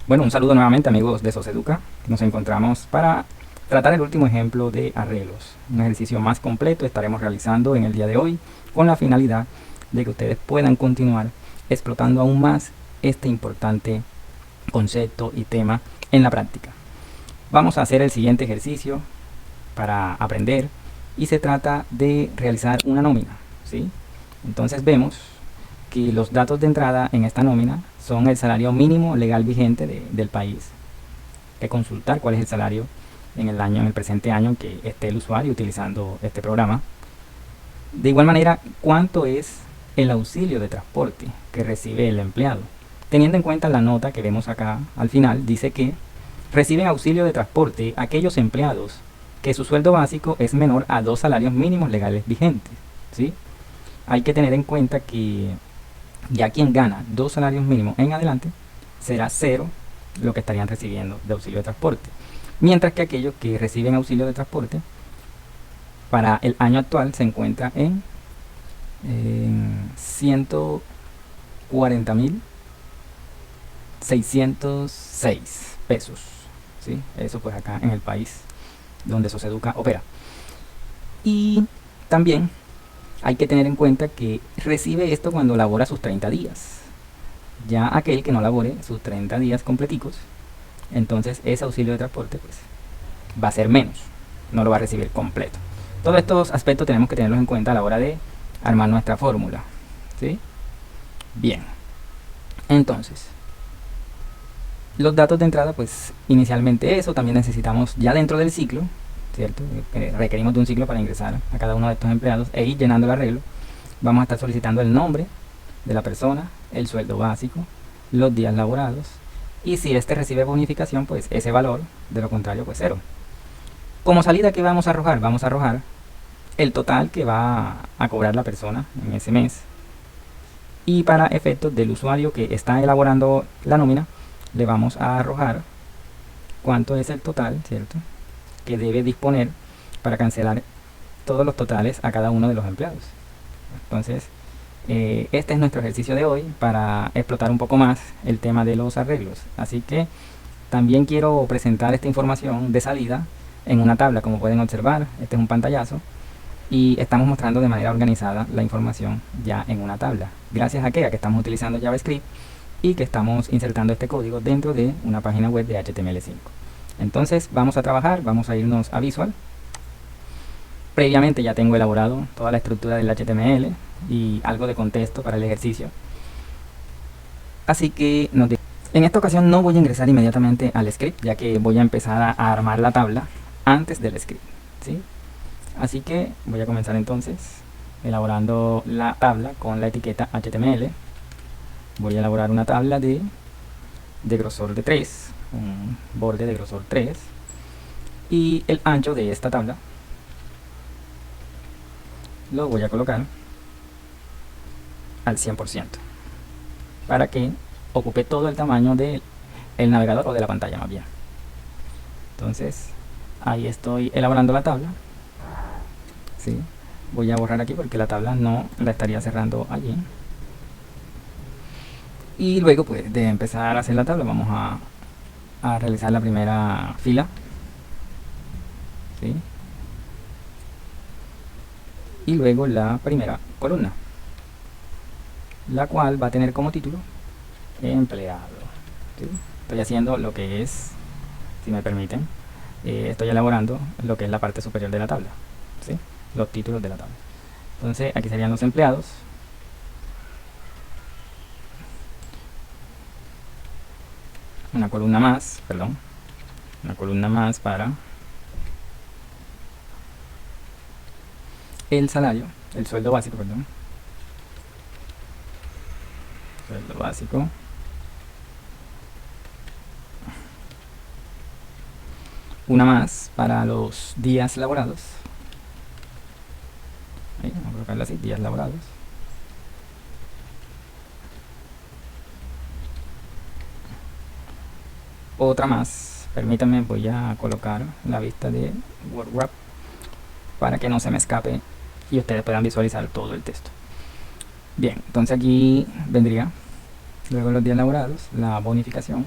Bueno, un saludo nuevamente amigos de Soceduca. Nos encontramos para tratar el último ejemplo de arreglos. Un ejercicio más completo estaremos realizando en el día de hoy con la finalidad de que ustedes puedan continuar explotando aún más este importante concepto y tema en la práctica. Vamos a hacer el siguiente ejercicio para aprender y se trata de realizar una nómina, ¿sí? Entonces vemos que los datos de entrada en esta nómina son el salario mínimo legal vigente del país. Hay que consultar cuál es el salario en el presente año en que esté el usuario utilizando este programa. De igual manera, cuánto es el auxilio de transporte que recibe el empleado. Teniendo en cuenta la nota que vemos acá al final, dice que reciben auxilio de transporte aquellos empleados que su sueldo básico es menor a 2 salarios mínimos legales vigentes, ¿sí? Hay que tener en cuenta que ya quien gana 2 salarios mínimos en adelante será 0 lo que estarían recibiendo de auxilio de transporte, mientras que aquellos que reciben auxilio de transporte para el año actual se encuentra en 140.606 pesos, ¿sí? Eso pues acá en el país donde Soceduca opera. Y también hay que tener en cuenta que recibe esto cuando labora sus 30 días. Ya aquel que no labore sus 30 días completicos, entonces ese auxilio de transporte pues va a ser menos, no lo va a recibir completo. Todos estos aspectos tenemos que tenerlos en cuenta a la hora de armar nuestra fórmula, ¿sí? Bien, entonces los datos de entrada, pues inicialmente eso. También necesitamos ya dentro del ciclo, ¿cierto? Requerimos de un ciclo para ingresar a cada uno de estos empleados e ir llenando el arreglo. Vamos a estar solicitando el nombre de la persona, el sueldo básico, los días laborados, y si este recibe bonificación, pues ese valor; de lo contrario, pues 0. Como salida, ¿qué vamos a arrojar? Vamos a arrojar el total que va a cobrar la persona en ese mes, y para efectos del usuario que está elaborando la nómina, le vamos a arrojar cuánto es el total, ¿cierto?, que debe disponer para cancelar todos los totales a cada uno de los empleados. Entonces, este es nuestro ejercicio de hoy para explotar un poco más el tema de los arreglos. Así que también quiero presentar esta información de salida en una tabla. Como pueden observar, este es un pantallazo y estamos mostrando de manera organizada la información ya en una tabla, gracias a que estamos utilizando JavaScript y que estamos insertando este código dentro de una página web de HTML5. Entonces vamos a trabajar, vamos a irnos a Visual. Previamente ya tengo elaborado toda la estructura del HTML y algo de contexto para el ejercicio. Así que en esta ocasión no voy a ingresar inmediatamente al script, ya que voy a empezar a armar la tabla antes del script, ¿sí? Así que voy a comenzar entonces elaborando la tabla con la etiqueta HTML. Voy a elaborar una tabla de grosor de 3, un borde de grosor 3, y el ancho de esta tabla lo voy a colocar al 100% para que ocupe todo el tamaño del navegador, o de la pantalla más bien. Entonces ahí estoy elaborando la tabla, ¿sí? Voy a borrar aquí porque la tabla no la estaría cerrando allí. Y luego pues de empezar a hacer la tabla vamos a realizar la primera fila, ¿sí? Y luego la primera columna, la cual va a tener como título empleado, ¿sí? Estoy haciendo lo que es, si me permiten, estoy elaborando lo que es la parte superior de la tabla, ¿sí? Los títulos de la tabla. Entonces aquí serían los empleados. Una columna más, perdón, una columna más para el salario, el sueldo básico, perdón, sueldo básico. Una más para los días laborados. Ahí, vamos a colocarlo así, días laborados. Otra más, permítanme, voy a colocar la vista de Word Wrap para que no se me escape y ustedes puedan visualizar todo el texto. Bien, entonces aquí vendría luego los días laborados, la bonificación,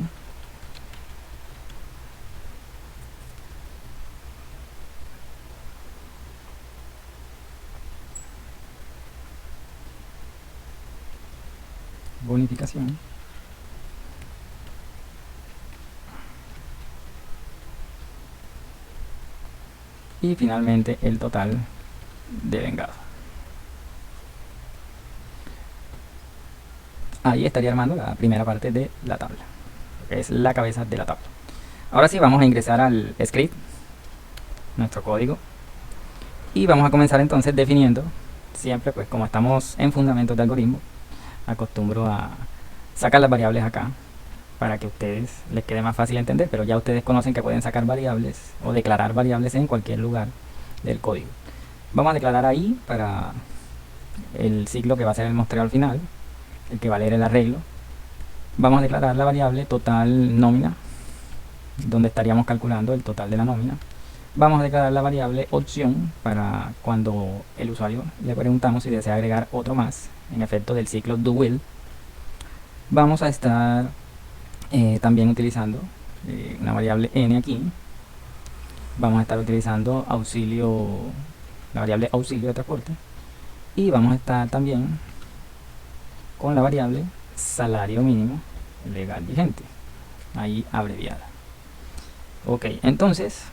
bonificación. Y finalmente el total de vengado. Ahí estaría armando la primera parte de la tabla, que es la cabeza de la tabla. Ahora sí vamos a ingresar al script, nuestro código, y vamos a comenzar entonces definiendo. Siempre pues como estamos en fundamentos de algoritmo, acostumbro a sacar las variables acá para que a ustedes les quede más fácil entender, pero ya ustedes conocen que pueden sacar variables o declarar variables en cualquier lugar del código. Vamos a declarar ahí para el ciclo que va a ser el muestreo al final, el que va a leer el arreglo. Vamos a declarar la variable total nómina, donde estaríamos calculando el total de la nómina. Vamos a declarar la variable opción para cuando el usuario le preguntamos si desea agregar otro más, en efecto del ciclo do will. Vamos a estar también utilizando una variable n aquí. Vamos a estar utilizando auxilio, la variable auxilio de transporte, y vamos a estar también con la variable salario mínimo legal vigente, ahí abreviada. Ok, entonces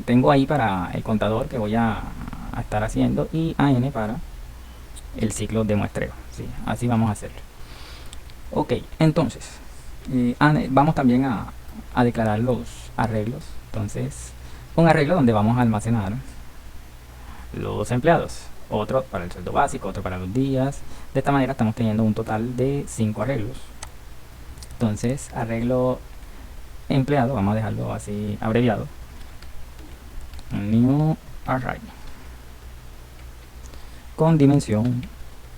tengo ahí para el contador que voy a estar haciendo y AN para el ciclo de muestreo, ¿sí? Así vamos a hacerlo. Ok, entonces vamos también a declarar los arreglos. Entonces, un arreglo donde vamos a almacenar los empleados, otro para el sueldo básico, otro para los días. De esta manera estamos teniendo un total de 5 arreglos. Entonces, arreglo empleado, vamos a dejarlo así abreviado, new array, con dimensión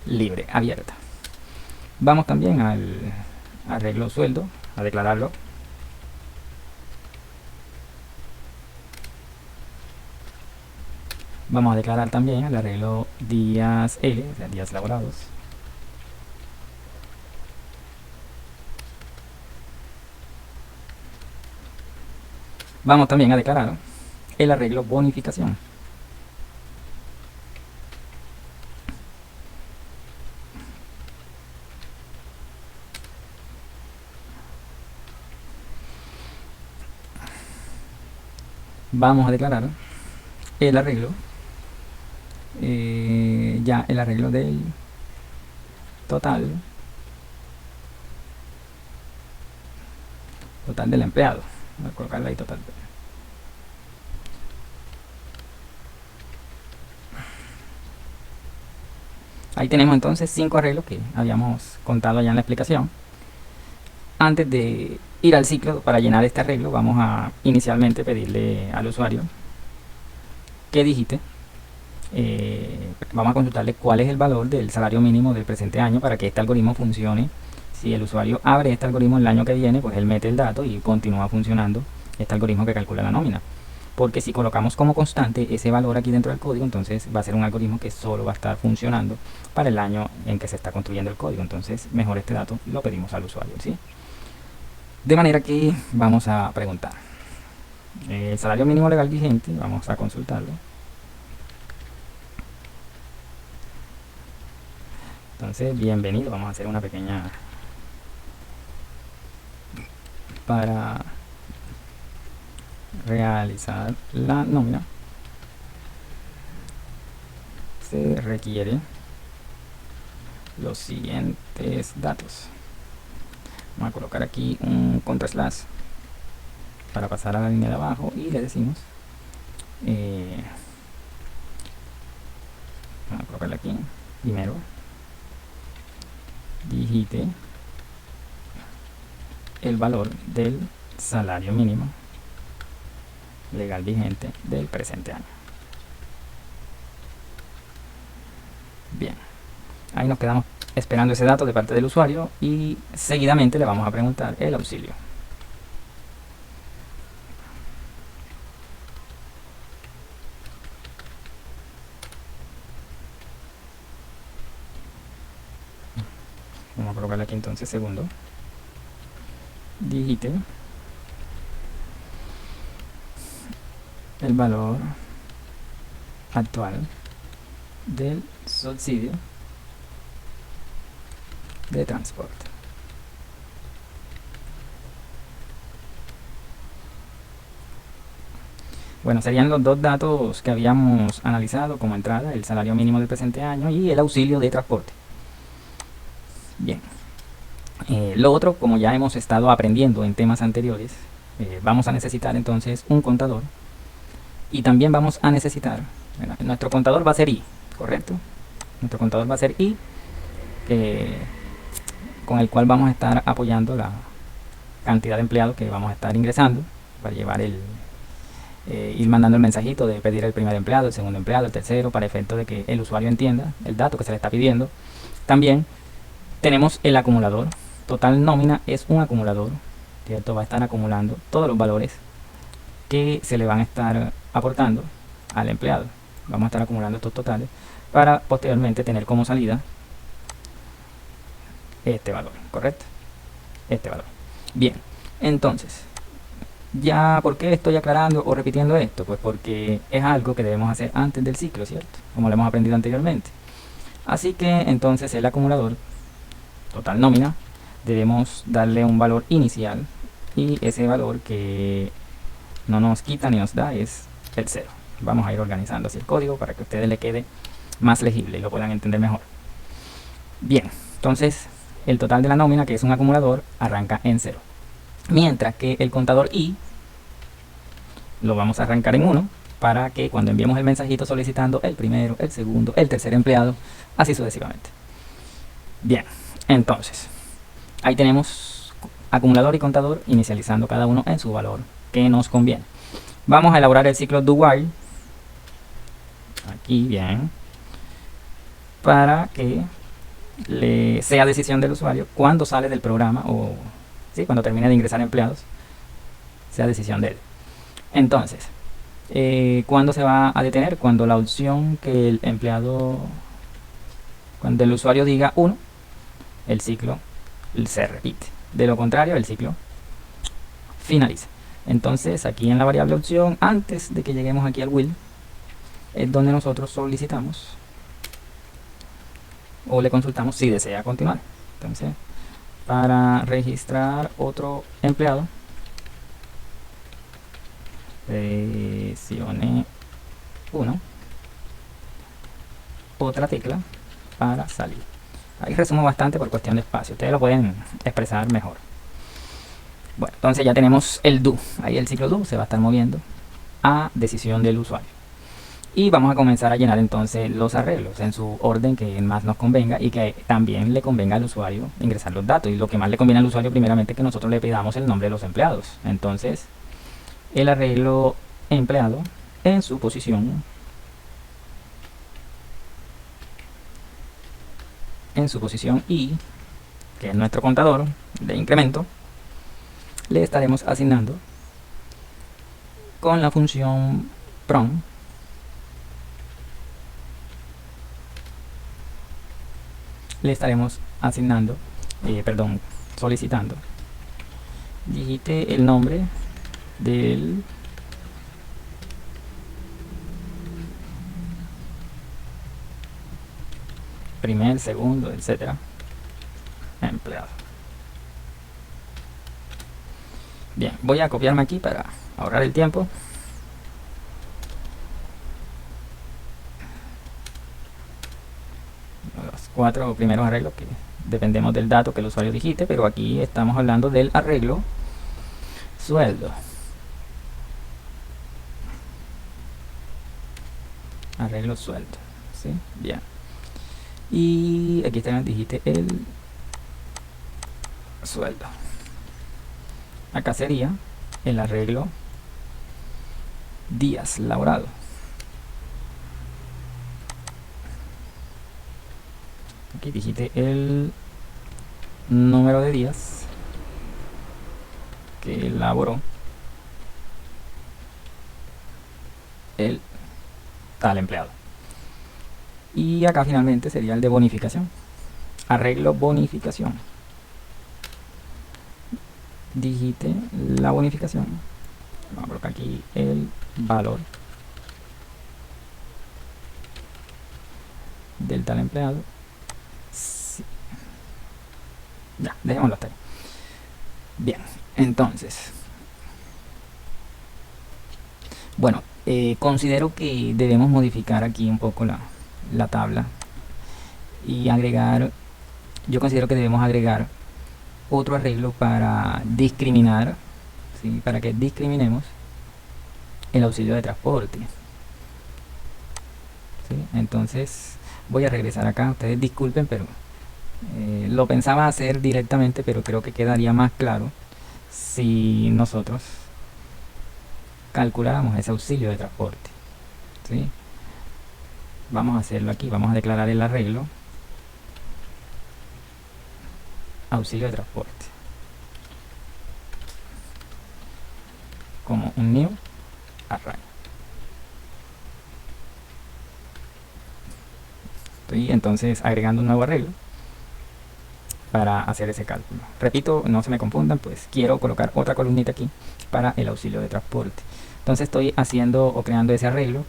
libre, abierta. Vamos también al arreglo sueldo, a declararlo. Vamos a declarar también el arreglo días L, o sea, días laborados. Vamos también a declarar el arreglo bonificación. Vamos a declarar el arreglo, ya el arreglo del total del empleado. Voy a colocarle ahí total. Ahí tenemos entonces 5 arreglos que habíamos contado allá en la explicación. Antes de ir al ciclo para llenar este arreglo, vamos a inicialmente pedirle al usuario que digite. Vamos a consultarle cuál es el valor del salario mínimo del presente año para que este algoritmo funcione. Si el usuario abre este algoritmo el año que viene, pues él mete el dato y continúa funcionando este algoritmo que calcula la nómina. Porque si colocamos como constante ese valor aquí dentro del código, entonces va a ser un algoritmo que solo va a estar funcionando para el año en que se está construyendo el código. Entonces mejor este dato lo pedimos al usuario, ¿sí? De manera que vamos a preguntar el salario mínimo legal vigente, vamos a consultarlo. Entonces, bienvenido, vamos a hacer una pequeña para realizar la nómina. Se requiere los siguientes datos. Vamos a colocar aquí un contra slash para pasar a la línea de abajo y le decimos vamos a colocarle aquí primero, digite el valor del salario mínimo legal vigente del presente año. Bien, ahí nos quedamos esperando ese dato de parte del usuario y seguidamente le vamos a preguntar el auxilio. Vamos a colocarle aquí entonces segundo, digite el valor actual del subsidio de transporte. Bueno, serían los dos datos que habíamos analizado como entrada: el salario mínimo del presente año y el auxilio de transporte. Bien, lo otro, como ya hemos estado aprendiendo en temas anteriores, vamos a necesitar entonces un contador, y también vamos a necesitar, bueno, nuestro contador va a ser I, ¿correcto? Nuestro contador va a ser I, con el cual vamos a estar apoyando la cantidad de empleados que vamos a estar ingresando para llevar ir mandando el mensajito de pedir el primer empleado, el segundo empleado, el tercero, para efecto de que el usuario entienda el dato que se le está pidiendo. También tenemos el acumulador. Total nómina es un acumulador, ¿cierto? Va a estar acumulando todos los valores que se le van a estar aportando al empleado. Vamos a estar acumulando estos totales para posteriormente tener como salida este valor, ¿correcto? Este valor. Bien, entonces, ya, ¿por qué estoy aclarando o repitiendo esto? Pues porque es algo que debemos hacer antes del ciclo, ¿cierto? Como lo hemos aprendido anteriormente. Así que entonces el acumulador total nómina debemos darle un valor inicial, y ese valor que no nos quita ni nos da es el 0. Vamos a ir organizando así el código para que a ustedes le quede más legible y lo puedan entender mejor. Bien, entonces el total de la nómina, que es un acumulador, arranca en 0. Mientras que el contador I lo vamos a arrancar en 1, para que cuando enviemos el mensajito solicitando el primero, el segundo, el tercer empleado, así sucesivamente. Bien, entonces ahí tenemos acumulador y contador inicializando cada uno en su valor que nos conviene. Vamos a elaborar el ciclo do while aquí, bien, para que sea decisión del usuario cuando sale del programa, o ¿sí?, cuando termine de ingresar empleados, sea decisión de él. Entonces, ¿cuándo se va a detener? Cuando la opción que el empleado, cuando el usuario diga 1, el ciclo se repite. De lo contrario, el ciclo finaliza. Entonces, aquí en la variable opción, antes de que lleguemos aquí al will, es donde nosotros solicitamos o le consultamos si desea continuar. Entonces, para registrar otro empleado, presione 1, otra tecla para salir. Ahí resumo bastante por cuestión de espacio, ustedes lo pueden expresar mejor. Bueno, entonces ya tenemos el do, ahí el ciclo do se va a estar moviendo a decisión del usuario. Y vamos a comenzar a llenar entonces los arreglos en su orden que más nos convenga y que también le convenga al usuario ingresar los datos. Y lo que más le conviene al usuario, primeramente, que nosotros le pidamos el nombre de los empleados. Entonces, el arreglo empleado en su posición I, que es nuestro contador de incremento, le estaremos asignando con la función prom le estaremos asignando, solicitando, digite el nombre del primer, segundo, etcétera, empleado. Bien, voy a copiarme aquí para ahorrar el tiempo. Los 4 primeros arreglos que dependemos del dato que el usuario digite, pero aquí estamos hablando del arreglo sueldo. Arreglo sueldo, ¿sí? Bien. Y aquí también digite el sueldo. Acá sería el arreglo días laborados. Aquí digite el número de días que elaboró el tal empleado. Y acá finalmente sería el de bonificación, arreglo bonificación. Digite la bonificación, vamos a colocar aquí el valor del tal empleado Ya, dejémoslo hasta ahí. Bien, entonces, bueno, considero que debemos modificar aquí un poco la tabla y agregar, yo considero que debemos agregar otro arreglo para discriminar, ¿sí? Para que discriminemos el auxilio de transporte, ¿sí? Entonces voy a regresar acá, ustedes disculpen, pero lo pensaba hacer directamente, pero creo que quedaría más claro si nosotros calculáramos ese auxilio de transporte, ¿sí? Vamos a hacerlo aquí, vamos a declarar el arreglo auxilio de transporte como un new array. Estoy entonces agregando un nuevo arreglo para hacer ese cálculo. Repito, no se me confundan, pues quiero colocar otra columnita aquí para el auxilio de transporte. Entonces estoy haciendo o creando ese arreglo.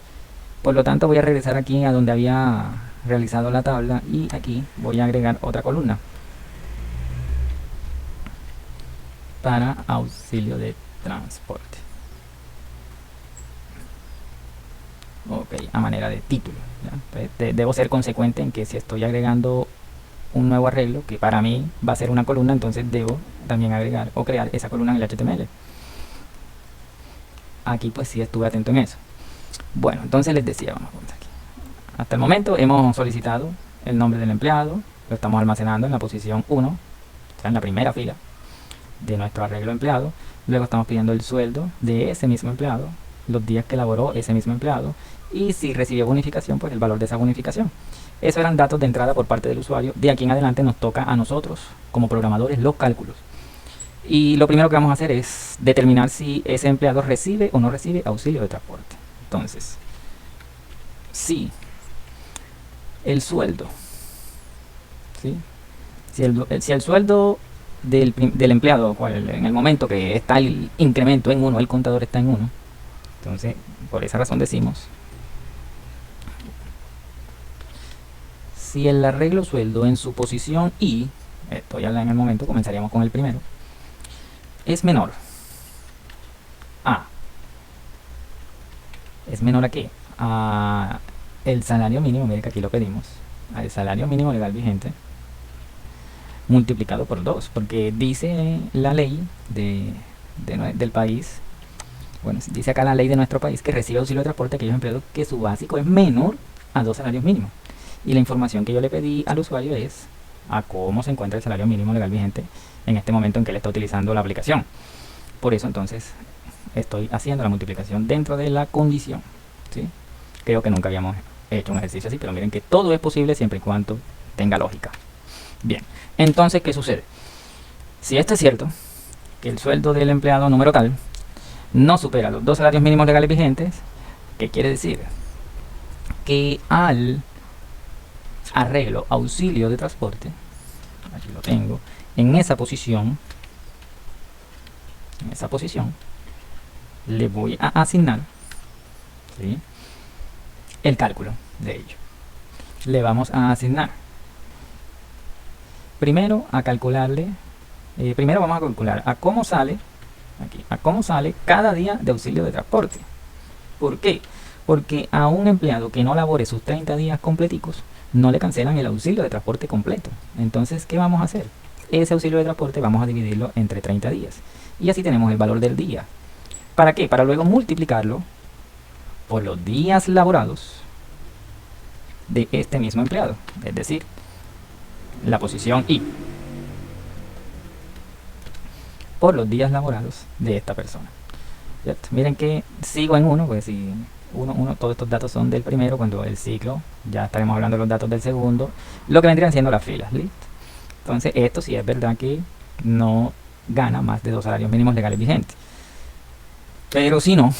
Por lo tanto voy a regresar aquí a donde había realizado la tabla y aquí voy a agregar otra columna para auxilio de transporte. Ok, a manera de título, ¿ya? Entonces, debo ser consecuente en que si estoy agregando un nuevo arreglo, que para mí va a ser una columna, entonces debo también agregar o crear esa columna en el HTML. Aquí pues sí estuve atento en eso. Bueno, entonces les decía, vamos a poner aquí. Hasta el momento hemos solicitado el nombre del empleado, lo estamos almacenando en la posición 1, o sea, en la primera fila de nuestro arreglo empleado. Luego estamos pidiendo el sueldo de ese mismo empleado, los días que laboró ese mismo empleado y si recibió bonificación, pues el valor de esa bonificación. Esos eran datos de entrada por parte del usuario. De aquí en adelante nos toca a nosotros, como programadores, los cálculos. Y lo primero que vamos a hacer es determinar si ese empleado recibe o no recibe auxilio de transporte. Entonces, si el sueldo, ¿sí? Si el sueldo del empleado, en el momento que está el incremento en 1, el contador está en 1, entonces por esa razón decimos, si el arreglo sueldo en su posición I, esto ya en el momento comenzaríamos con el primero, es menor a, ¿es menor a qué? A el salario mínimo, mire que aquí lo pedimos, al salario mínimo legal vigente, multiplicado por 2, porque dice la ley del país, bueno, dice acá la ley de nuestro país que recibe auxilio de transporte a aquellos empleados que su básico es menor a 2 salarios mínimos. Y la información que yo le pedí al usuario es a cómo se encuentra el salario mínimo legal vigente en este momento en que él está utilizando la aplicación. Por eso entonces estoy haciendo la multiplicación dentro de la condición, ¿sí? Creo que nunca habíamos hecho un ejercicio así, pero miren que todo es posible siempre y cuando tenga lógica. Bien, entonces, ¿qué sucede? Si esto es cierto, que el sueldo del empleado número tal no supera los 2 salarios mínimos legales vigentes, ¿qué quiere decir? Que al arreglo auxilio de transporte, aquí lo tengo, en esa posición, le voy a asignar, ¿sí?, el cálculo de ello. Le vamos a asignar primero a calcularle, primero vamos a calcular a cómo sale, aquí, a cómo sale cada día de auxilio de transporte. ¿Por qué? Porque a un empleado que no labore sus 30 días completicos, no le cancelan el auxilio de transporte completo. Entonces, ¿qué vamos a hacer? Ese auxilio de transporte vamos a dividirlo entre 30 días. Y así tenemos el valor del día. ¿Para qué? Para luego multiplicarlo por los días laborados de este mismo empleado. Es decir, la posición I por los días laborados de esta persona. ¿Cierto? Miren que sigo en 1, pues si todos estos datos son del primero, cuando el ciclo, ya estaremos hablando de los datos del segundo, lo que vendrían siendo las filas, ¿listo? Entonces esto sí es verdad que no gana más de 2 salarios mínimos legales vigentes. Pero si no,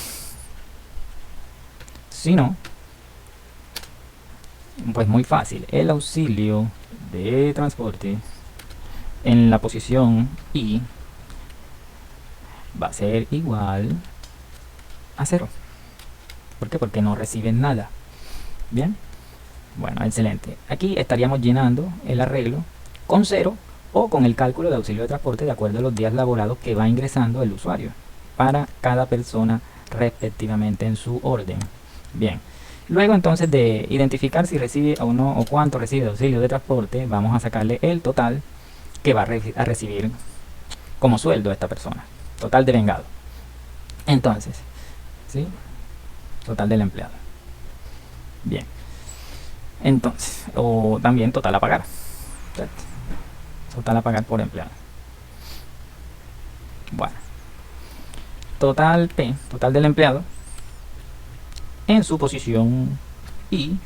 pues muy fácil, el auxilio de transporte en la posición I va a ser igual a 0. ¿Por qué? Porque no reciben nada. Bien, bueno, excelente. Aquí estaríamos llenando el arreglo con 0 o con el cálculo de auxilio de transporte de acuerdo a los días laborados que va ingresando el usuario para cada persona respectivamente en su orden. Bien, luego entonces de identificar si recibe o no o cuánto recibe de auxilio de transporte, vamos a sacarle el total que va a recibir como sueldo a esta persona, total de vengado. Entonces, ¿sí? Total del empleado. Bien, entonces, o también total a pagar, ¿cierto? Total a pagar por empleado. Bueno, total P, total del empleado, en su posición I,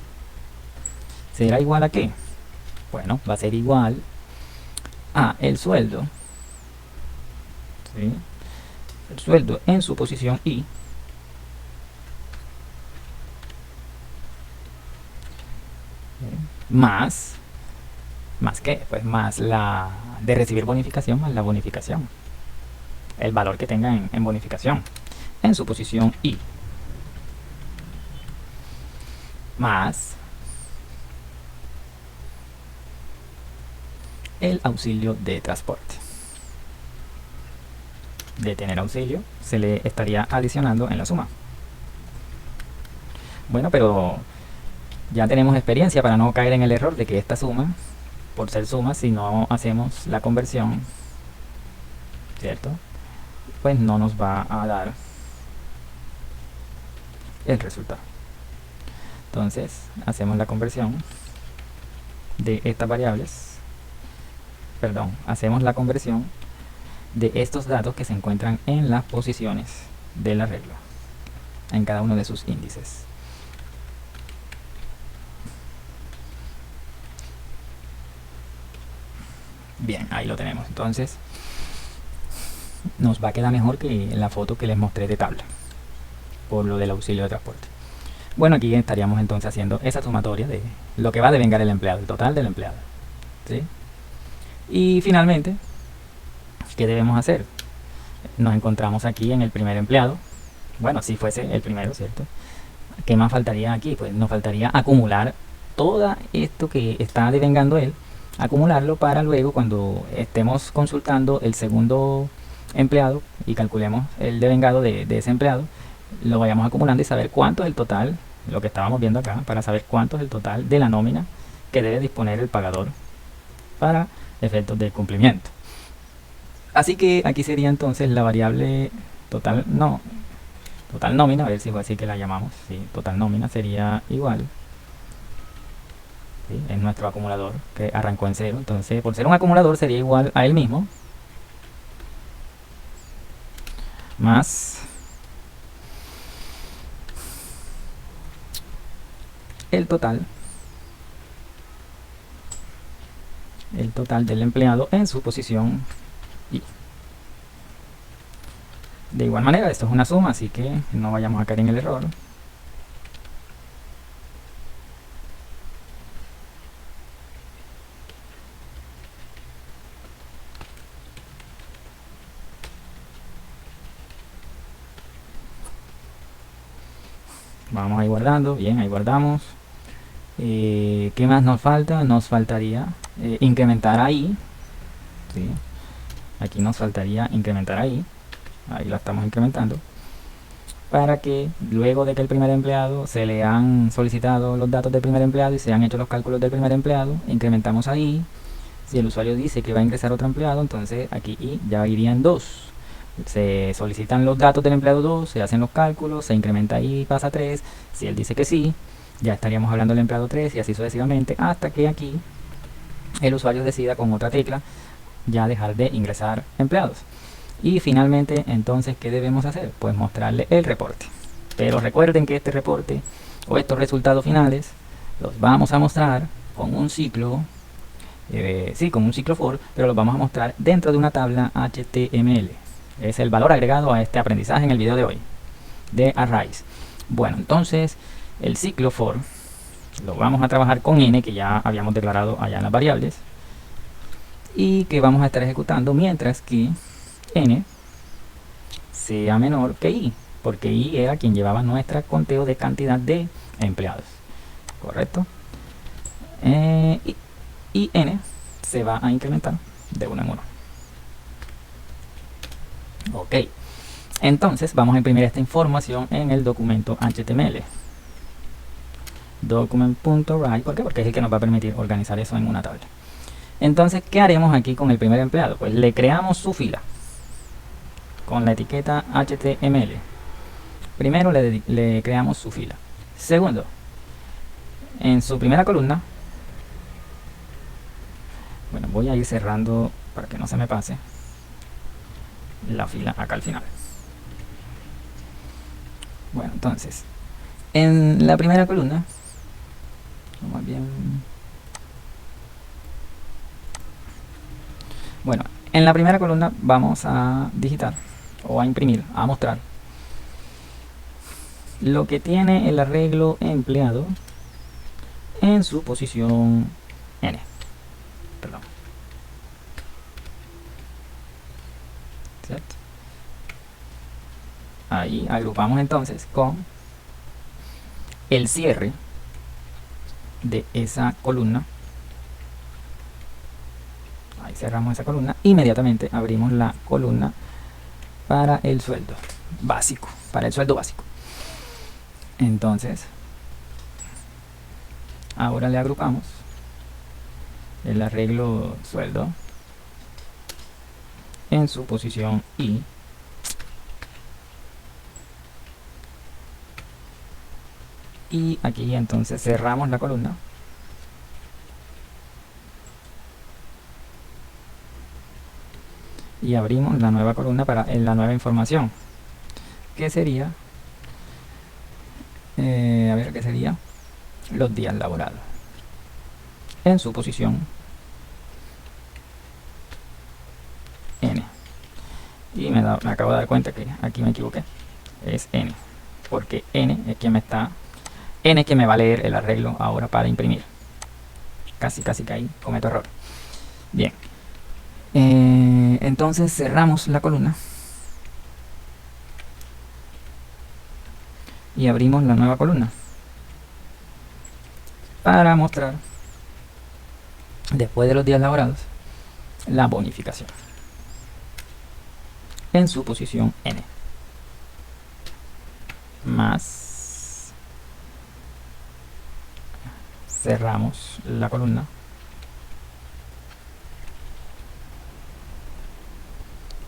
será igual a ¿qué? Bueno, va a ser igual a el sueldo, ¿sí? El sueldo en su posición I más qué, pues más la de recibir bonificación más la bonificación, el valor que tenga en bonificación en su posición I, más el auxilio de transporte. De tener auxilio se le estaría adicionando en la suma. Bueno, pero ya tenemos experiencia para no caer en el error de que esta suma, por ser suma, si no hacemos la conversión, ¿cierto? Pues no nos va a dar el resultado. Entonces hacemos la conversión de estas variables, perdón, hacemos la conversión de estos datos que se encuentran en las posiciones de la regla, en cada uno de sus índices. Bien, ahí lo tenemos. Entonces nos va a quedar mejor que la foto que les mostré de tabla, por lo del auxilio de transporte. Bueno, aquí estaríamos entonces haciendo esa sumatoria de lo que va a devengar el empleado, el total del empleado, ¿sí? Y finalmente, ¿qué debemos hacer? Nos encontramos aquí en el primer empleado. Bueno, si fuese el primero, ¿cierto? ¿Qué más faltaría aquí? Pues nos faltaría acumular todo esto que está devengando él, acumularlo para luego cuando estemos consultando el segundo empleado y calculemos el devengado de ese empleado, lo vayamos acumulando y saber cuánto es el total, lo que estábamos viendo acá, para saber cuánto es el total de la nómina que debe disponer el pagador para efectos de cumplimiento. Así que aquí sería entonces la variable total nómina, a ver si fue así que la llamamos, ¿sí? Total nómina sería igual, ¿sí? Es nuestro acumulador que arrancó en 0, entonces por ser un acumulador sería igual a él mismo más el total del empleado en su posición I. De igual manera, esto es una suma, así que no vayamos a caer en el error. Vamos ahí guardando, bien, ahí guardamos. ¿Qué más nos falta? Nos faltaría incrementar ahí, ¿sí? Aquí nos faltaría incrementar ahí la estamos incrementando, para que luego de que el primer empleado se le han solicitado los datos del primer empleado y se han hecho los cálculos del primer empleado, incrementamos ahí. Si el usuario dice que va a ingresar otro empleado, entonces aquí ya irían 2. Se solicitan los datos del empleado 2, se hacen los cálculos, se incrementa ahí y pasa 3. Si él dice que sí, ya estaríamos hablando del empleado 3 y así sucesivamente hasta que aquí el usuario decida con otra tecla ya dejar de ingresar empleados. Y finalmente, entonces, ¿qué debemos hacer? Pues mostrarle el reporte. Pero recuerden que este reporte o estos resultados finales los vamos a mostrar con un ciclo, con un ciclo for, pero los vamos a mostrar dentro de una tabla HTML. Es el valor agregado a este aprendizaje en el video de hoy, de Arrays. Bueno, entonces, el ciclo for lo vamos a trabajar con n, que ya habíamos declarado allá en las variables, y que vamos a estar ejecutando mientras que n sea menor que i, porque i era quien llevaba nuestro conteo de cantidad de empleados, ¿correcto? Y n se va a incrementar de uno en uno. Ok, entonces vamos a imprimir esta información en el documento HTML. Document.write, ¿por qué? Porque es el que nos va a permitir organizar eso en una tabla. Entonces, ¿qué haremos aquí con el primer empleado? Pues le creamos su fila con la etiqueta HTML. Primero le creamos su fila. Segundo, en su primera columna, bueno, voy a ir cerrando para que no se me pase la fila acá al final. Bueno, entonces, en la primera columna, más bien, bueno, en la primera columna vamos a digitar o a imprimir, a mostrar lo que tiene el arreglo empleado en su posición N. Perdón. ¿Cierto? Ahí agrupamos entonces con el cierre de esa columna. Ahí cerramos esa columna. Inmediatamente abrimos la columna para el sueldo básico. Para el sueldo básico. Entonces, ahora le agrupamos el arreglo sueldo en su posición I. Y aquí entonces cerramos la columna. Y abrimos la nueva columna para la nueva información. Que sería, a ver, ¿qué sería? Los días laborados. En su posición N. Y me acabo de dar cuenta que aquí me equivoqué. Es N. Porque N es quien me va a leer el arreglo ahora para imprimir. Casi que ahí cometo error. Bien. Entonces cerramos la columna. Y abrimos la nueva columna. Para mostrar, después de los días laborados, la bonificación. En su posición N. Más. Cerramos la columna.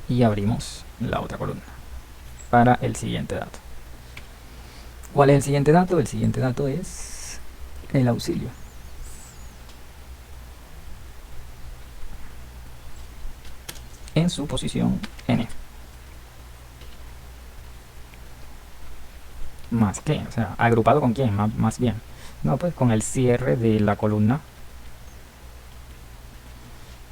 Y abrimos la otra columna para el siguiente dato. ¿Cuál es el siguiente dato? El siguiente dato es el auxilio. En su posición N. ¿Más qué? O sea, ¿agrupado con quién? Más bien. No, pues con el cierre de la columna.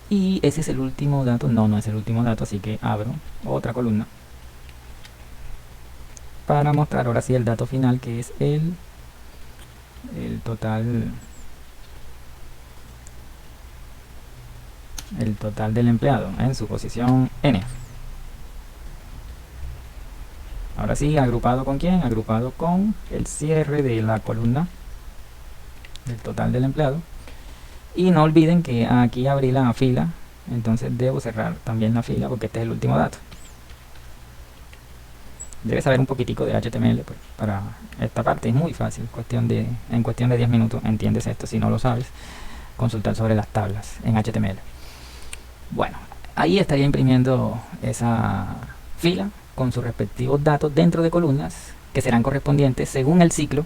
Y ese es el último dato. No es el último dato, así que abro otra columna para mostrar ahora sí el dato final, que es el total del empleado en su posición N. Ahora sí, agrupado con quién? Agrupado con el cierre de la columna del total del empleado. Y no olviden que aquí abrí la fila, entonces debo cerrar también la fila porque este es el último dato. Debes saber un poquitico de HTML pues, para esta parte. Es muy fácil, en cuestión de 10 minutos entiendes esto. Si no lo sabes, consultar sobre las tablas en HTML. Bueno, ahí estaría imprimiendo esa fila con sus respectivos datos dentro de columnas que serán correspondientes según el ciclo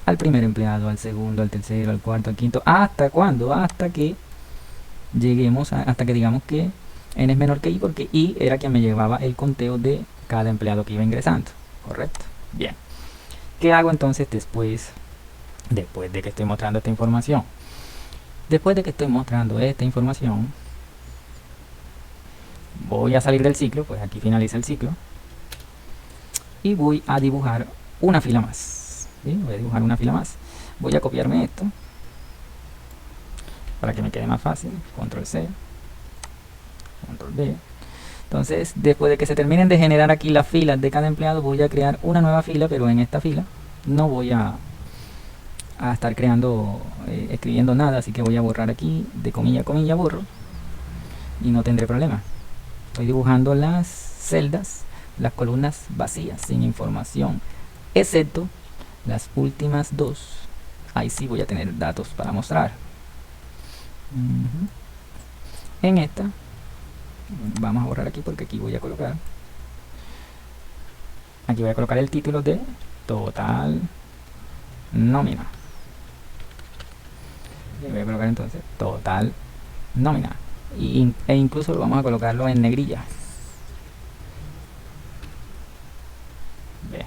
al primer empleado, al segundo, al tercero, al cuarto, al quinto. ¿Hasta cuándo? Hasta que lleguemos hasta que digamos que n es menor que i, porque i era quien me llevaba el conteo de cada empleado que iba ingresando. ¿Correcto? Bien. ¿Qué hago entonces después de que estoy mostrando esta información? Después de que estoy mostrando esta información, voy a salir del ciclo, pues aquí finaliza el ciclo, y voy a dibujar una fila más. ¿Sí? Voy a dibujar una fila más. Voy a copiarme esto para que me quede más fácil. Control C, Control V. Entonces, después de que se terminen de generar aquí las filas de cada empleado, voy a crear una nueva fila, pero en esta fila no voy a estar escribiendo nada, así que voy a borrar aquí, de comilla a comilla borro, y no tendré problema. Estoy dibujando las celdas, las columnas vacías, sin información, excepto las últimas dos. Ahí sí voy a tener datos para mostrar. En esta, vamos a borrar aquí porque aquí voy a colocar el título de total nómina. Y voy a colocar entonces total nómina. E incluso vamos a colocarlo en negrilla. Ve.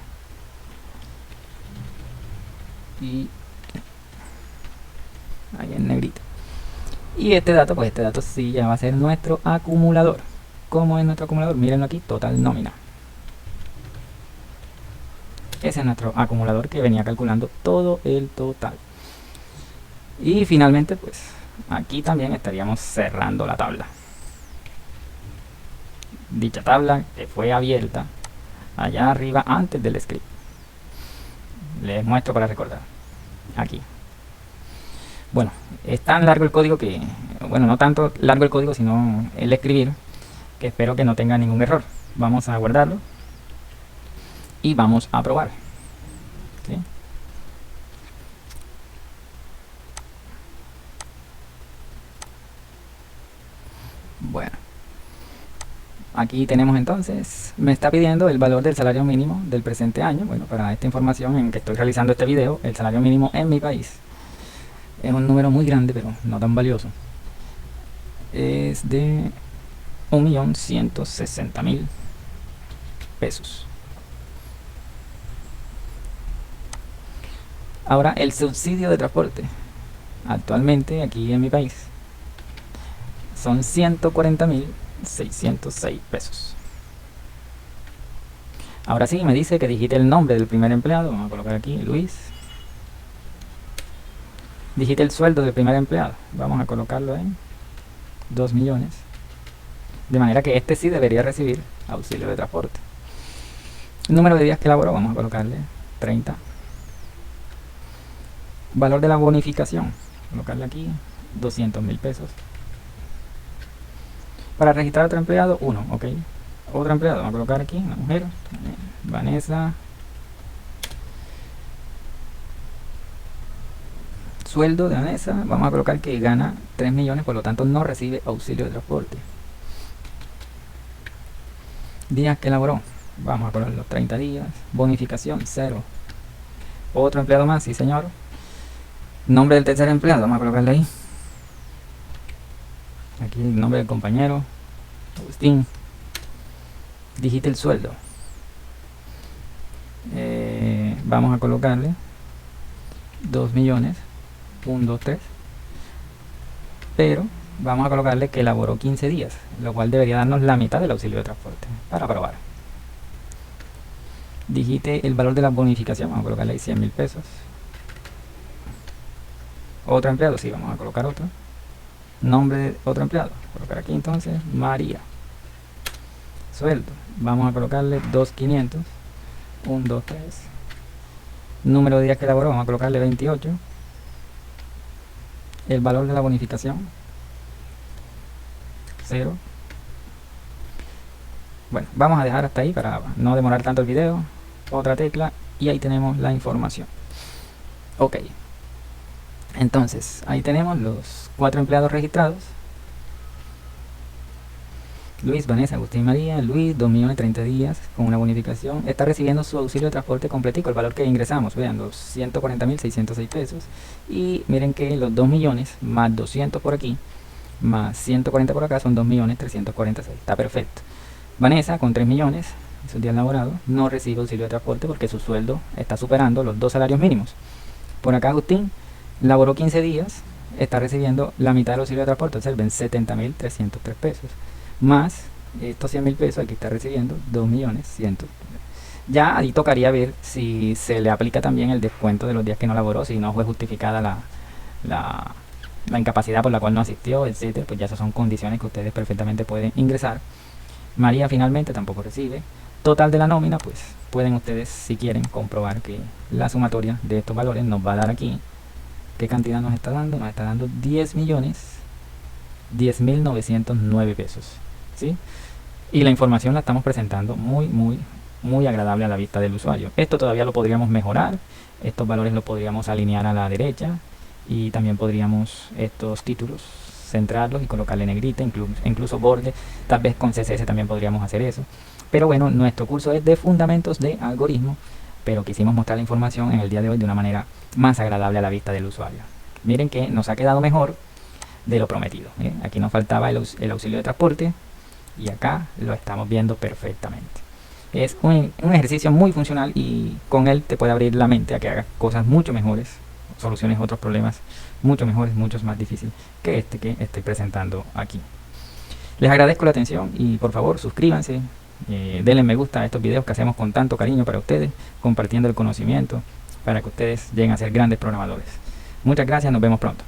Y ahí en negrito. Y este dato, pues este dato sí ya va a ser nuestro acumulador. ¿Cómo es nuestro acumulador? Mírenlo aquí, total nómina. Ese es nuestro acumulador que venía calculando todo el total. Y finalmente, pues aquí también estaríamos cerrando la tabla. Dicha tabla que fue abierta allá arriba antes del script. Les muestro para recordar. Aquí. Bueno, es tan largo el código que, bueno, no tanto largo el código, sino el escribir, que espero que no tenga ningún error. Vamos a guardarlo y vamos a probar. ¿Sí? Bueno, aquí tenemos entonces, me está pidiendo el valor del salario mínimo del presente año. Bueno, para esta información en que estoy realizando este video, el salario mínimo en mi país es un número muy grande, pero no tan valioso. Es de 1.160.000 pesos. Ahora, el subsidio de transporte actualmente aquí en mi país son 140.606 pesos. Ahora sí, me dice que digite el nombre del primer empleado. Vamos a colocar aquí Luis. Digite el sueldo del primer empleado. Vamos a colocarlo en 2 millones. De manera que este sí debería recibir auxilio de transporte. El número de días que laboró, vamos a colocarle 30. Valor de la bonificación, colocarle aquí 200.000 pesos. Para registrar otro empleado, 1, ok. Otro empleado, vamos a colocar aquí, una mujer, Vanessa. Sueldo de Vanessa, vamos a colocar que gana 3 millones, por lo tanto no recibe auxilio de transporte. Días que laboró, vamos a poner los 30 días. Bonificación, 0. Otro empleado más, sí señor. Nombre del tercer empleado, vamos a colocarle ahí. Aquí el nombre del compañero, Agustín. Digite el sueldo. Vamos a colocarle 2 millones. 1, 2, 3. Pero vamos a colocarle que elaboró 15 días, lo cual debería darnos la mitad del auxilio de transporte para probar. Digite el valor de la bonificación, vamos a colocarle ahí 100.000 pesos. Otro empleado, sí, vamos a colocar otro. Nombre de otro empleado, colocar aquí entonces María. Sueldo, vamos a colocarle 2.500. 1, 2, 3. Número de días que elaboró, vamos a colocarle 28. El valor de la bonificación, 0. Bueno, vamos a dejar hasta ahí para no demorar tanto el video. Otra tecla y ahí tenemos la información. Ok. Entonces, ahí tenemos los 4 empleados registrados. Luis, Vanessa, Agustín, María. Luis, 2 millones 30 días con una bonificación. Está recibiendo su auxilio de transporte completico, el valor que ingresamos. Vean, los 140.606 pesos. Y miren que los 2 millones más 200 por aquí, más 140 por acá, son 2.346. Está perfecto. Vanessa, con 3 millones, esos días laborados, no recibe auxilio de transporte porque su sueldo está superando los 2 salarios mínimos. Por acá Agustín laboró 15 días, está recibiendo la mitad del auxilio de transporte, observen, 70.303 pesos. Más estos 100.000 pesos, aquí está recibiendo 2.100.000. Ya ahí tocaría ver si se le aplica también el descuento de los días que no laboró, si no fue justificada la incapacidad por la cual no asistió, etcétera. Pues ya esas son condiciones que ustedes perfectamente pueden ingresar. María finalmente tampoco recibe. Total de la nómina, pues pueden ustedes, si quieren, comprobar que la sumatoria de estos valores nos va a dar aquí. ¿Qué cantidad nos está dando? Nos está dando 10 millones 10.909 pesos, ¿sí? Y la información la estamos presentando muy agradable a la vista del usuario. Esto todavía lo podríamos mejorar, estos valores los podríamos alinear a la derecha, y también podríamos estos títulos centrarlos y colocarle negrita, incluso borde, tal vez con CSS también podríamos hacer eso. Pero bueno, nuestro curso es de fundamentos de algoritmo, pero quisimos mostrar la información en el día de hoy de una manera más agradable a la vista del usuario. Miren que nos ha quedado mejor de lo prometido, ¿eh? Aquí nos faltaba el auxilio de transporte y acá lo estamos viendo perfectamente. Es un ejercicio muy funcional y con él te puede abrir la mente a que hagas cosas mucho mejores, soluciones a otros problemas mucho mejores, muchos más difíciles que este que estoy presentando aquí. Les agradezco la atención y por favor suscríbanse, denle me gusta a estos videos que hacemos con tanto cariño para ustedes, compartiendo el conocimiento para que ustedes lleguen a ser grandes programadores. Muchas gracias, nos vemos pronto.